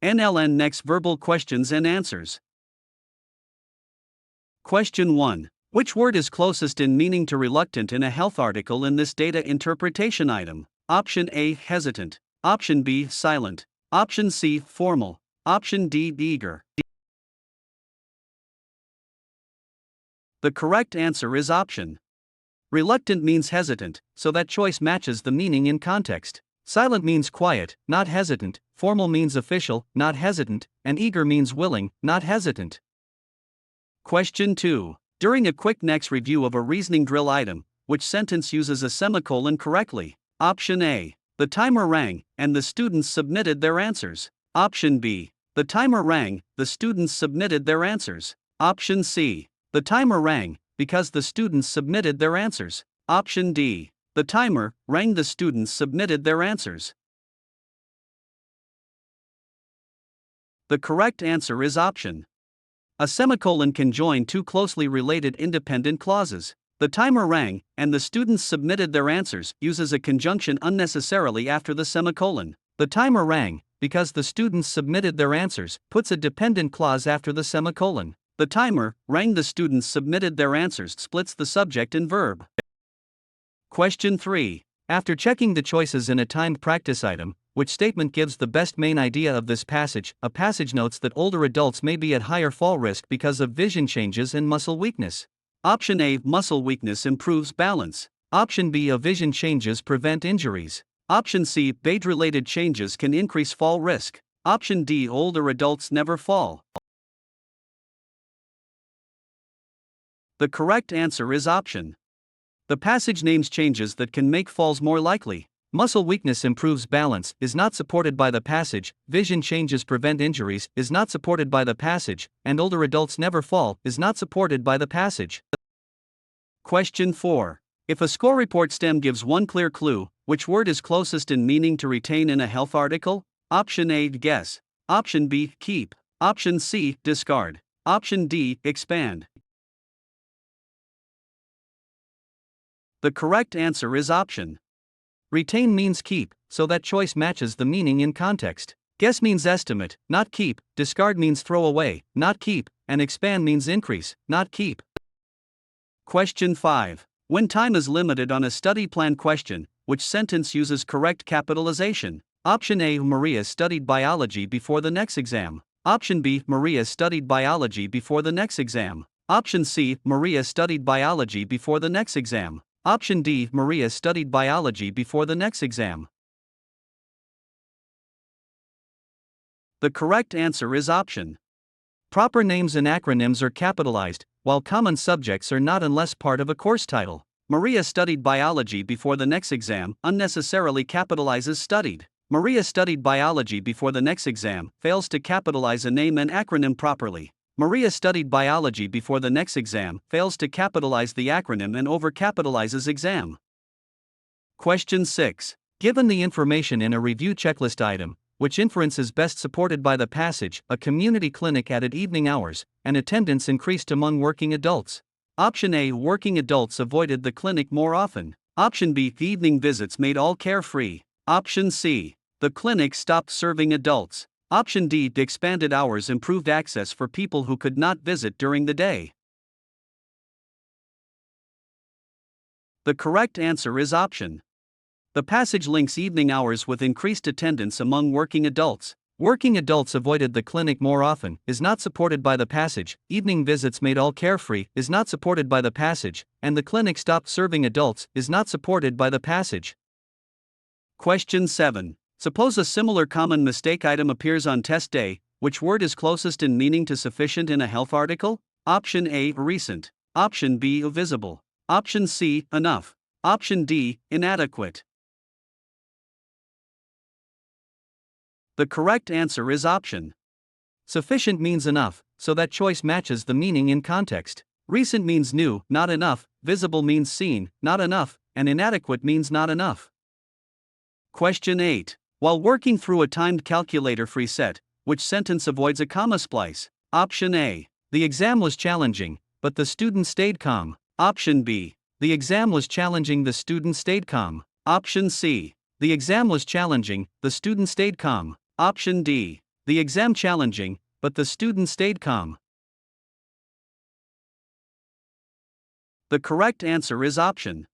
NLN NEX Verbal Questions and Answers. Question 1. Which word is closest in meaning to reluctant in a health article in this data interpretation item? Option A, hesitant. Option B, silent. Option C, formal. Option D, eager. The correct answer is option. Reluctant means hesitant, so that choice matches the meaning in context. Silent means quiet, not hesitant. Formal means official, not hesitant. And eager means willing, not hesitant. Question 2. During a quick NEX review of a reasoning drill item, which sentence uses a semicolon correctly? Option A. The timer rang, and the students submitted their answers. Option B. The timer rang, the students submitted their answers. Option C. The timer rang, because the students submitted their answers. Option D. The timer rang, the students submitted their answers. The correct answer is option. A semicolon can join two closely related independent clauses. The timer rang, and the students submitted their answers uses a conjunction unnecessarily after the semicolon. The timer rang, because the students submitted their answers, puts a dependent clause after the semicolon. The timer rang, the students submitted their answers splits the subject and verb. Question 3. After checking the choices in a timed practice item, which statement gives the best main idea of this passage? A passage notes that older adults may be at higher fall risk because of vision changes and muscle weakness. Option A, muscle weakness improves balance. Option B, vision changes prevent injuries. Option C, age-related changes can increase fall risk. Option D, older adults never fall. The correct answer is option. The passage names changes that can make falls more likely. Muscle weakness improves balance is not supported by the passage, vision changes prevent injuries is not supported by the passage, and older adults never fall is not supported by the passage. Question 4. If a score report stem gives one clear clue, which word is closest in meaning to retain in a health article? Option A, guess. Option B, keep. Option C, discard. Option D, expand. The correct answer is option. Retain means keep, so that choice matches the meaning in context. Guess means estimate, not keep. Discard means throw away, not keep. And expand means increase, not keep. Question 5. When time is limited on a study plan question, which sentence uses correct capitalization? Option A, Maria studied biology before the next exam. Option B, Maria studied biology before the next exam. Option C, Maria studied biology before the next exam. Option D, Maria studied biology before the next exam. The correct answer is option. Proper names and acronyms are capitalized, while common subjects are not unless part of a course title. Maria studied biology before the next exam unnecessarily capitalizes studied. Maria studied biology before the next exam fails to capitalize a name and acronym properly. Maria studied biology before the next exam fails to capitalize the acronym and overcapitalizes exam. Question 6. Given the information in a review checklist item, which inference is best supported by the passage? A community clinic added evening hours, and attendance increased among working adults. Option A, working adults avoided the clinic more often. Option B, evening visits made all care free. Option C, the clinic stopped serving adults. Option D, expanded hours improved access for people who could not visit during the day. The correct answer is option. The passage links evening hours with increased attendance among working adults. Working adults avoided the clinic more often is not supported by the passage. Evening visits made all carefree is not supported by the passage, and the clinic stopped serving adults is not supported by the passage. Question 7. Suppose a similar common mistake item appears on test day. Which word is closest in meaning to sufficient in a health article? Option A, recent. Option B, visible. Option C, enough. Option D, inadequate. The correct answer is option. Sufficient means enough, so that choice matches the meaning in context. Recent means new, not enough. Visible means seen, not enough. And inadequate means not enough. Question 8. While working through a timed calculator-free set, which sentence avoids a comma splice? Option A. The exam was challenging, but the student stayed calm. Option B. The exam was challenging, the student stayed calm. Option C. The exam was challenging, the student stayed calm. Option D. the exam challenging, but the student stayed calm. The correct answer is option.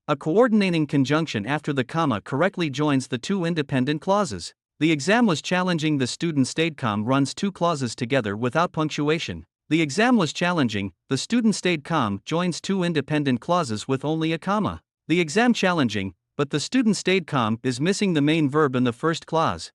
A coordinating conjunction after the comma correctly joins the two independent clauses. The exam was challenging, the student stayed calm runs two clauses together without punctuation. The exam was challenging, the student stayed calm joins two independent clauses with only a comma. The exam challenging, but the student stayed calm is missing the main verb in the first clause.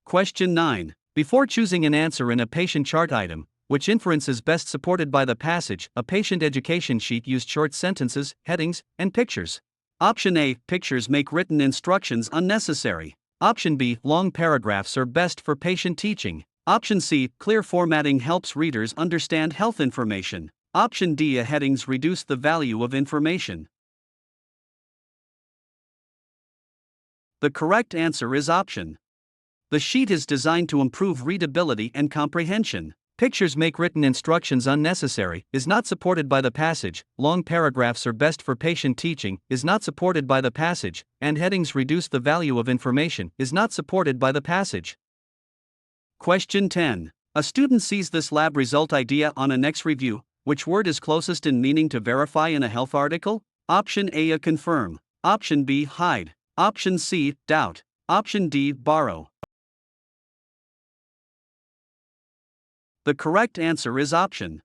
Question 9. Before choosing an answer in a patient chart item, which inference is best supported by the passage? A patient education sheet used short sentences, headings, and pictures. Option A. Pictures make written instructions unnecessary. Option B. Long paragraphs are best for patient teaching. Option C. Clear formatting helps readers understand health information. Option D. Headings reduce the value of information. The correct answer is option. The sheet is designed to improve readability and comprehension. Pictures make written instructions unnecessary, is not supported by the passage. Long paragraphs are best for patient teaching, is not supported by the passage. And headings reduce the value of information, is not supported by the passage. Question 10. A student sees this lab result idea on a NEX review. Which word is closest in meaning to verify in a health article? Option A. Confirm. Option B. Hide. Option C. Doubt. Option D. Borrow. The correct answer is option.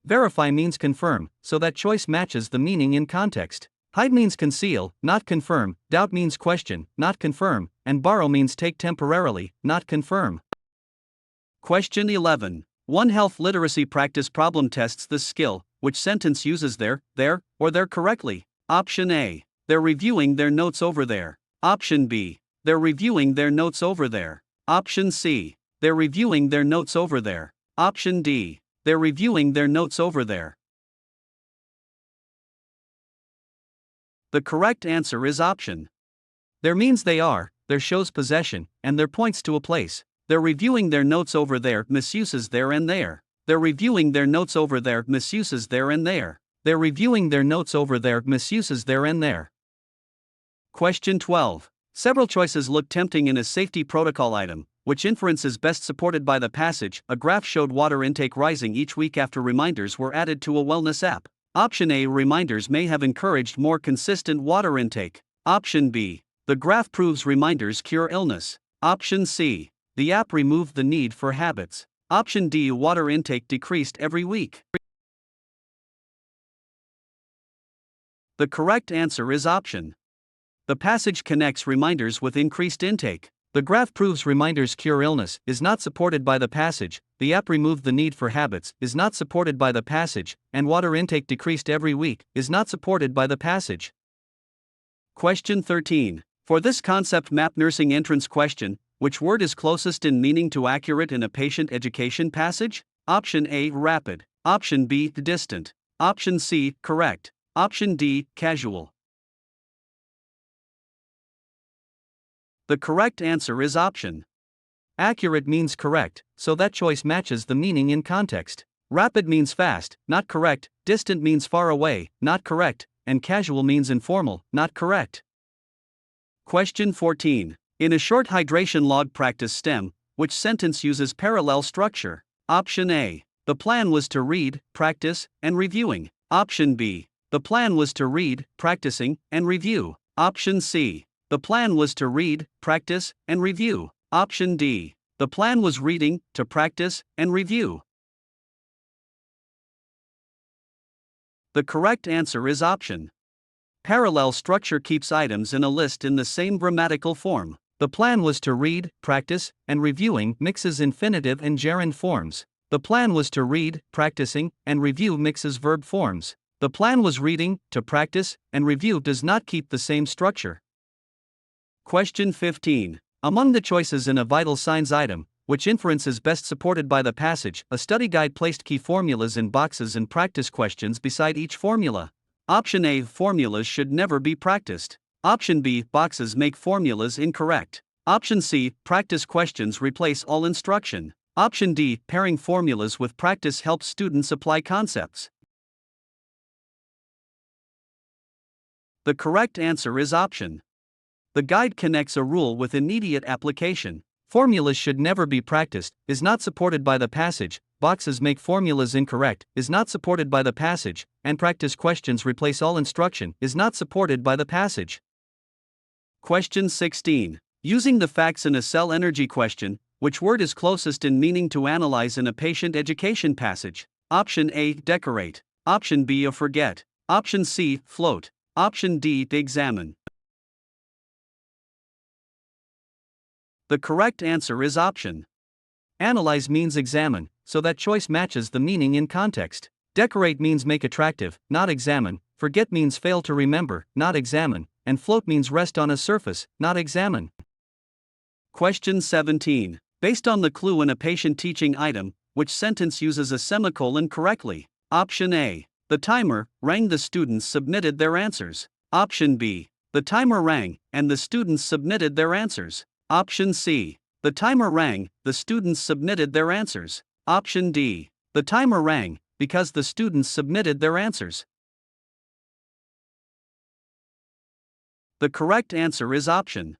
Verify means confirm, so that choice matches the meaning in context. Hide means conceal, not confirm. Doubt means question, not confirm. And borrow means take temporarily, not confirm. Question 11. One health literacy practice problem tests this skill. Which sentence uses their, or their correctly? Option A. They're reviewing their notes over there. Option B. They're reviewing their notes over there. Option C. They're reviewing their notes over there. Option D. They're reviewing their notes over there. The correct answer is option. There means they are, there shows possession, and there points to a place. They're reviewing their notes over there misuses there and there. They're reviewing their notes over there misuses there and there. They're reviewing their notes over there misuses there and there. Question 12. Several choices look tempting in a safety protocol item. Which inference is best supported by the passage? A graph showed water intake rising each week after reminders were added to a wellness app. Option A. Reminders may have encouraged more consistent water intake. Option B. The graph proves reminders cure illness. Option C. The app removed the need for habits. Option D. Water intake decreased every week. The correct answer is option. The passage connects reminders with increased intake. The graph proves reminders cure illness, is not supported by the passage. The app removed the need for habits, is not supported by the passage. And water intake decreased every week, is not supported by the passage. Question 13. For this concept map nursing entrance question, which word is closest in meaning to accurate in a patient education passage? Option A. Rapid. Option B. Distant. Option C. Correct. Option D. Casual. The correct answer is option. Accurate means correct, so that choice matches the meaning in context. Rapid means fast, not correct. Distant means far away, not correct. And casual means informal, not correct. Question 14. In a short hydration log practice stem, which sentence uses parallel structure? Option A. The plan was to read, practice, and reviewing. Option B. The plan was to read, practicing, and review. Option C. The plan was to read, practice, and review. Option D. The plan was reading, to practice, and review. The correct answer is option. Parallel structure keeps items in a list in the same grammatical form. The plan was to read, practice, and reviewing mixes infinitive and gerund forms. The plan was to read, practicing, and review mixes verb forms. The plan was reading, to practice, and review does not keep the same structure. Question 15. Among the choices in a vital signs item, which inference is best supported by the passage? A study guide placed key formulas in boxes and practice questions beside each formula. Option A. Formulas should never be practiced. Option B. Boxes make formulas incorrect. Option C. Practice questions replace all instruction. Option D. Pairing formulas with practice helps students apply concepts. The correct answer is option. The guide connects a rule with immediate application. Formulas should never be practiced, is not supported by the passage. Boxes make formulas incorrect, is not supported by the passage, and practice questions replace all instruction, is not supported by the passage. Question 16. Using the facts in a cell energy question, which word is closest in meaning to analyze in a patient education passage? Option A, decorate. Option B, forget. Option C, float. Option D, examine. The correct answer is option. Analyze means examine, so that choice matches the meaning in context. Decorate means make attractive, not examine. Forget means fail to remember, not examine. And float means rest on a surface, not examine. Question 17. Based on the clue in a patient teaching item, which sentence uses a semicolon correctly? Option A. The timer rang, the students submitted their answers. Option B. The timer rang, and the students submitted their answers. Option C. The timer rang, the students submitted their answers. Option D. The timer rang, because the students submitted their answers. The correct answer is option.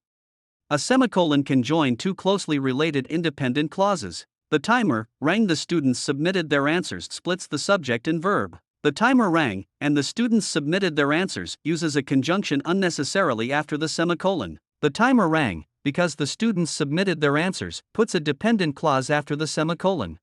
A semicolon can join two closely related independent clauses. The timer rang, the students submitted their answers splits the subject and verb. The timer rang, and the students submitted their answers uses a conjunction unnecessarily after the semicolon. The timer rang, because the students submitted their answers, puts a dependent clause after the semicolon.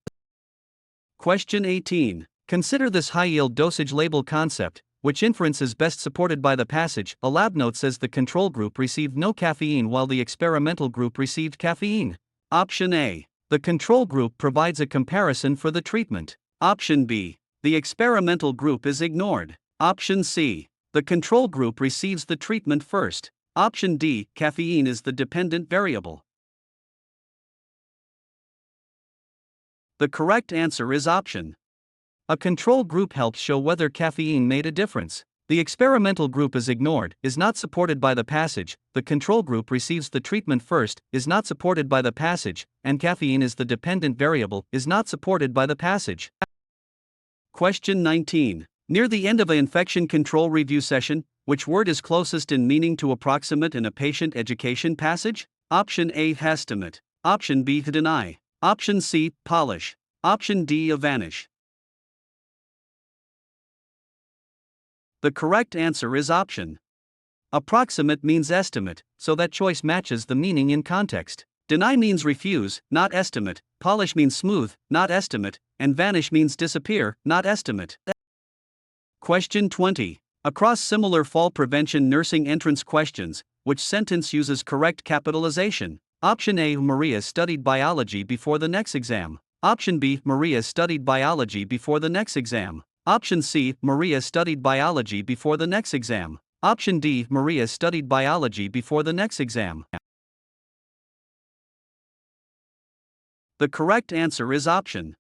Question 18. Consider this high-yield dosage label concept, which inference is best supported by the passage. A lab note says the control group received no caffeine while the experimental group received caffeine. Option A. The control group provides a comparison for the treatment. Option B. The experimental group is ignored. Option C. The control group receives the treatment first. Option D. Caffeine is the dependent variable. The correct answer is option. A control group helps show whether caffeine made a difference. The experimental group is ignored, is not supported by the passage. The control group receives the treatment first, is not supported by the passage, and caffeine is the dependent variable, is not supported by the passage. Question 19. Near the end of an infection control review session, which word is closest in meaning to approximate in a patient education passage? Option A, estimate. Option B, deny. Option C, polish. Option D, vanish. The correct answer is option. Approximate means estimate, so that choice matches the meaning in context. Deny means refuse, not estimate. Polish means smooth, not estimate. And vanish means disappear, not estimate. Question 20. Across similar fall prevention nursing entrance questions, which sentence uses correct capitalization? Option A, Maria studied biology before the next exam. Option B, Maria studied biology before the next exam. Option C, Maria studied biology before the next exam. Option D, Maria studied biology before the next exam. The correct answer is option.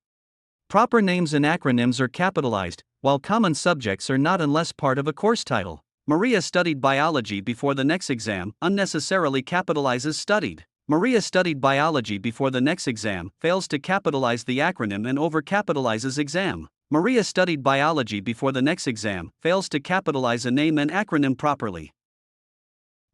Proper names and acronyms are capitalized, while common subjects are not unless part of a course title. Maria studied biology before the next exam unnecessarily capitalizes studied. Maria studied biology before the next exam fails to capitalize the acronym and overcapitalizes exam. Maria studied biology before the next exam fails to capitalize a name and acronym properly.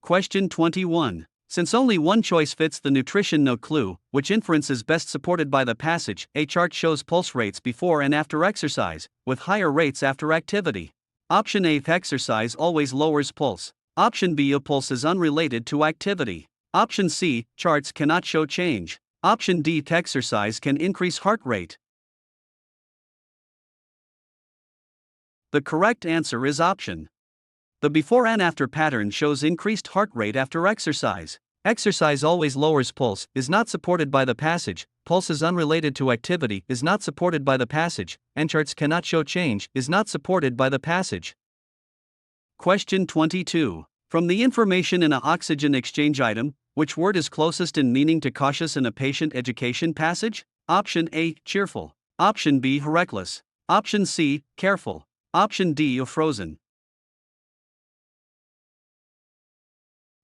Question 21. Since only one choice fits the nutrition no clue, which inference is best supported by the passage? A chart shows pulse rates before and after exercise, with higher rates after activity. Option A, exercise always lowers pulse. Option B, a pulse is unrelated to activity. Option C, charts cannot show change. Option D, exercise can increase heart rate. The correct answer is option. The before and after pattern shows increased heart rate after exercise. Exercise always lowers pulse, is not supported by the passage. Pulse is unrelated to activity, is not supported by the passage. And charts cannot show change, is not supported by the passage. Question 22. From the information in an oxygen exchange item, which word is closest in meaning to cautious in a patient education passage? Option A, cheerful. Option B, reckless. Option C, careful. Option D, frozen.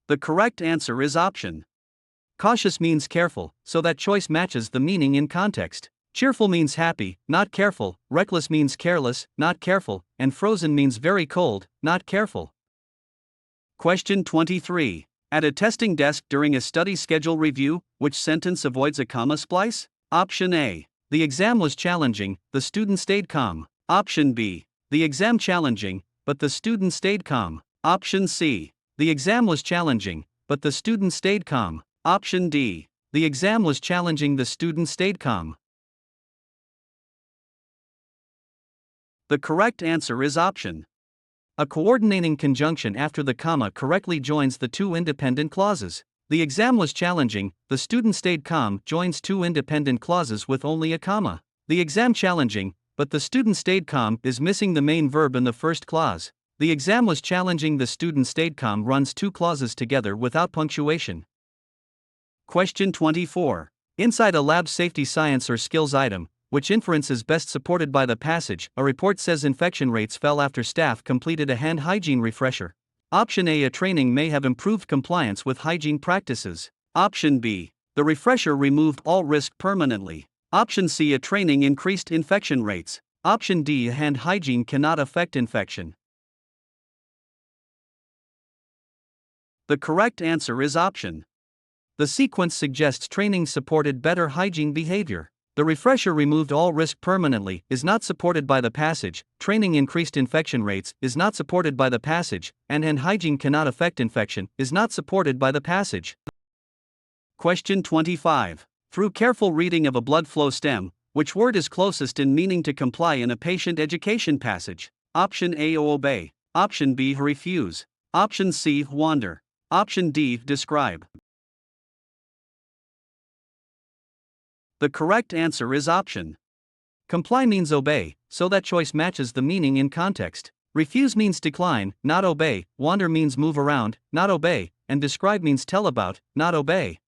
The correct answer is option. Cautious means careful, so that choice matches the meaning in context. Cheerful means happy, not careful. Reckless means careless, not careful. And frozen means very cold, not careful. Question 23. At a testing desk during a study schedule review, which sentence avoids a comma splice? Option A. The exam was challenging, the student stayed calm. Option B. The exam challenging, but the student stayed calm. Option C. The exam was challenging, but the student stayed calm. Option D. The exam was challenging, the student stayed calm. The correct answer is option. A coordinating conjunction after the comma correctly joins the two independent clauses. The exam was challenging, the student stayed calm joins two independent clauses with only a comma. The exam challenging, but the student stayed calm is missing the main verb in the first clause. The exam was challenging, the student stayed calm runs two clauses together without punctuation. Question 24. Inside a lab safety science or skills item, which inference is best supported by the passage, a report says infection rates fell after staff completed a hand hygiene refresher. Option A. A training may have improved compliance with hygiene practices. Option B. The refresher removed all risk permanently. Option C. A training increased infection rates. Option D. Hand hygiene cannot affect infection. The correct answer is option. The sequence suggests training supported better hygiene behavior. The refresher removed all risk permanently is not supported by the passage, training increased infection rates is not supported by the passage, and hand hygiene cannot affect infection is not supported by the passage. Question 25. Through careful reading of a blood flow stem, which word is closest in meaning to comply in a patient education passage? Option A. Obey. Option B. Refuse. Option C. Wander. Option D. Describe. The correct answer is option. Comply means obey, so that choice matches the meaning in context. Refuse means decline, not obey. Wander means move around, not obey. And describe means tell about, not obey.